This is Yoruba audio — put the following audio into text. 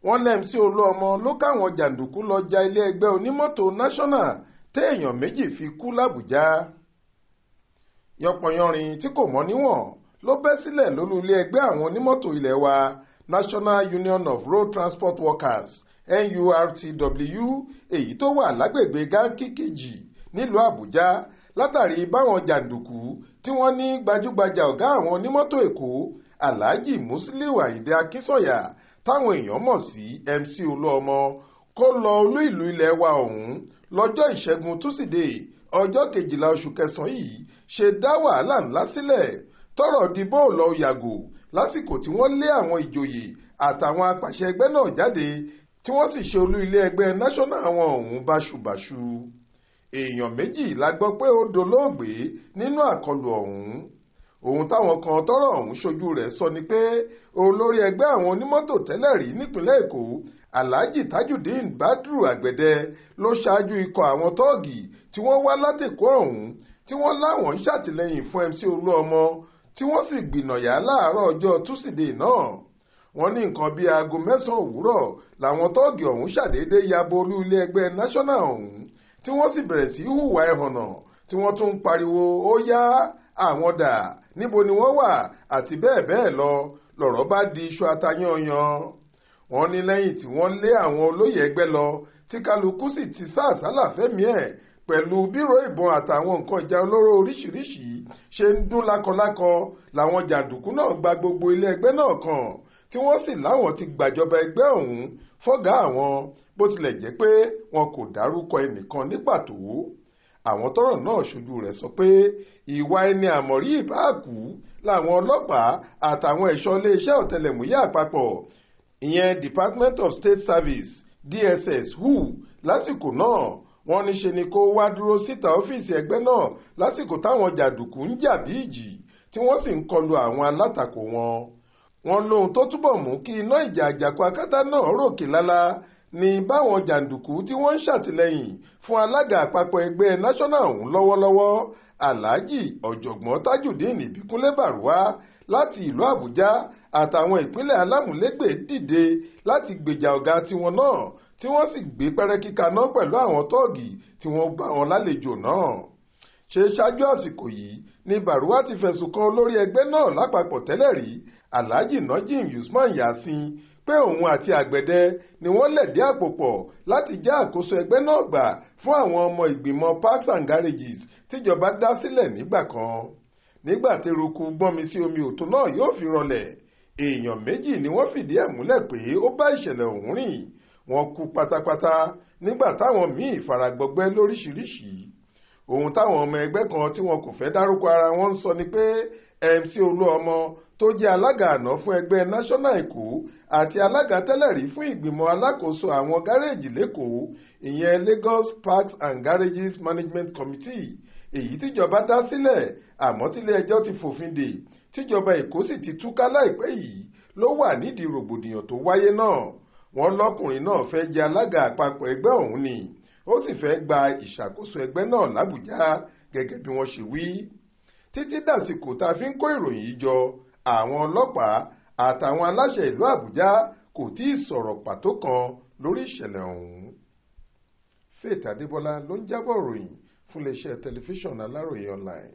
wọ́n lẹ́mc Olúọmọ ló káwọn jàǹdùkú lọ ja ilé ẹgbẹ́ Onimọto national téèyàn méjì fi kú l'Àbújá. yánpọnyánrin tí kò mọ níwọ̀n ló bẹ́ sílẹ̀ lólú ilé ẹgbẹ́ àwọn onímọ́tò ilé wa National Union of Road Transport Workers NURTW èyí tó wà lágbègbè Gankikiji nílùú Àbújá látàrí báwọn jàǹdùkú tí wọ́n ní gbajúgbajà ọ̀gá àwọn onímọ́tò Èkó Alhaji Musiliu Ayinde Akínsọ̀yà táwọn èèyàn mọ̀ sí MC Olúọmọ kó lọ olú ìlú ilẹ̀ wa ọ̀hún lọ́jọ́ ìṣẹ́gun túsídẹ̀ẹ́ ọjọ́ 12 oṣù kẹsàn-án yìí ṣe dá wàhálà ńlá sílẹ̀ tọ́rọ̀ di bóòlọ yàgò lásìkò tí wọ́n lé àwọn ìjòyè àtàwọn apàṣẹ ẹgbẹ́ náà jáde tí wọ́n sì ṣe olú ilé ẹgbẹ́ national àwọn ọ̀hún báṣubàṣu. èèyàn méjì la gbọ́ pé ó dolóògbé nínú àkọlù ọ̀hún. ohun táwọn kan tọ́rọ̀ ọ̀hún ṣojú rẹ̀ sọ ni pé olórí ẹgbẹ́ àwọn onímọ́tò tẹ́lẹ̀ rí nípínlẹ̀ Èkó Alhaji Tajudeen Badru Àgbẹ̀dẹ ló ṣáájú ikọ̀ àwọn tọ́ọ̀gì tí wọ́n wá látẹ̀kọ́ ọ̀hún tí wọ́n láwọn ń ṣàtìlẹ́yìn fún MC Olúọmọ tí wọ́n sì gbìnàyà láàárọ̀ ọjọ́ túsídẹ̀ẹ́ náà. wọ́n ní nǹkan bíi aago 9 òwúrọ̀ làwọn tọ́ọ̀gì ọ̀hún ṣàdédé yabo olú ilé ẹgbẹ́ national ọ̀hún tí wọ́n sì bẹ̀rẹ̀ sí hùwà ẹ̀hànnà tí wọ́n tún ń pariwo ó yá àwọn dà níbo ni wọ́n wà àti bẹ́ẹ̀ bẹ́ẹ̀ lọ lọ̀rọ̀ bá di iṣu atayanyan. wọ́n ní lẹ́yìn tí wọ́n lé àwọn olóyè ẹgbẹ́ lọ tí kálukú sì ti sá àsálà fẹ́mi ẹ̀ pẹ̀lú bírò ìbọn àtàwọn nǹkan ìjà olóró oríṣiríṣi ṣe ń dún lákọlákọ làwọn jàǹdùkú náà gba gbogbo ilé ẹgbẹ́ náà kan tí wọ́n sì láwọn ti gbàjọba ẹgbẹ́ ọ̀hún fọ́gá àwọn bó tilẹ̀ jẹ́ pé wọn kò dárúkọ ẹnìkan ní pàtó. àwọn tọ́rọ̀ náà ṣojú rẹ̀ sọ pé ìwà ẹni àmọ̀rí ìbáàkú làwọn ọlọ́pàá àtàwọn ẹ̀ṣọ́ iléeṣẹ́ ọ̀tẹlẹ̀múyẹ́ àpapọ̀ ìyẹn Department of State Service DSS hù lásìkò náà. wọ́n ní ṣe ni kó wá dúró síta ọ́fíìsì ẹgbẹ́ náà lásìkò táwọn jàǹdùkú ń jà bí ìjì tí wọ́n sì ń kọlu àwọn alátakò wọn. wọ́n lóhun tó túbọ̀ mú kí iná ìjà àjàkú akátá náà ròkè lálá ní báwọn jàǹdùkú tí wọ́n ń ṣàtìlẹ́yìn fún alága àpapọ̀ ẹgbẹ́ national ọ̀hún lọ́wọ́lọ́wọ́ Alhaji ọ̀jọ̀gbọ́n Tajudeen Ìbíkúnlé Bàrúwá láti ìlú Àbújá àtàwọn ìpínlẹ̀ alámùlégbè dìde láti gbèjà ọ̀gá tiwọn náà tí wọ́n sì gbé pẹ́rẹ́kí kaná pẹ̀lú àwọn tọ́ọ̀gì tí wọ́n bá wọn lálejò náà. ṣe ṣáájú àsìkò yìí ni Bàrúwá ti fẹ̀sùn kan olórí ẹgbẹ́ náà lápapọ̀ tẹ́lẹ̀ rí Alhaji Najim Usman Yasin pé òun àti Àgbẹ̀dẹ ni wọ́n lẹ̀dí àpò pọ̀ láti já àkóso ẹgbẹ́ náà gbà fún àwọn ọmọ ìgbìmọ̀ Parks and Garages tíjọba dá sílẹ̀ nígbà kan. nígbà tí eruku gbọ́nmi sí omi òtó náà yóò fi rọlẹ̀ èèyàn méjì ni wọ́n fìdí ẹ̀ múlẹ̀ pé ó bá ìṣẹ̀lẹ̀ ọ̀hún rìn wọ́n kú pátápátá nígbà táwọn míì faragbọgbẹ́ lóríṣiríṣi. ohun táwọn ọmọ ẹgbẹ́ kan tí wọn kò fẹ́ dárúkọ ara wọn ń sọ ni pé MC Olúọmọ tó jẹ́ alága àná fún ẹgbẹ́ national Èkó àti alága tẹ́lẹ̀ rí fún ìgbìmọ̀ alákòóso àwọn gáréèjì lẹ́kọ̀ọ́ ìyẹn Lagos Parks and Garages Management Committee èyí tíjọba dá sílẹ̀ àmọ́ tílé ẹjọ́ ti fòfin dè tíjọba Èkó sì ti túká láìpẹ́ yìí ló wà nídìí rògbòdìyàn tó wáyé náà. wọ́n lọ́kùnrin náà fẹ́ jẹ́ alága àpapọ̀ ẹgbẹ́ ọ̀hún ni ó sì fẹ́ gba ìṣàkóso ẹgbẹ́ náà l'Àbújá gẹ́gẹ́ bí wọ́n ṣe wí. títí dàsìkò tá a fi ń kó ìròyìn yìí jọ àwọn ọlọ́pàá àtàwọn aláṣẹ ìlú Àbújá kò tí ì sọ̀rọ̀ pàtó kan lórí ìṣẹ̀lẹ̀ ọ̀hún. Faith Adébọ́lá ló ń jábọ̀ ròyìn fún iléeṣẹ́ tẹlifíṣàn Aláròye online.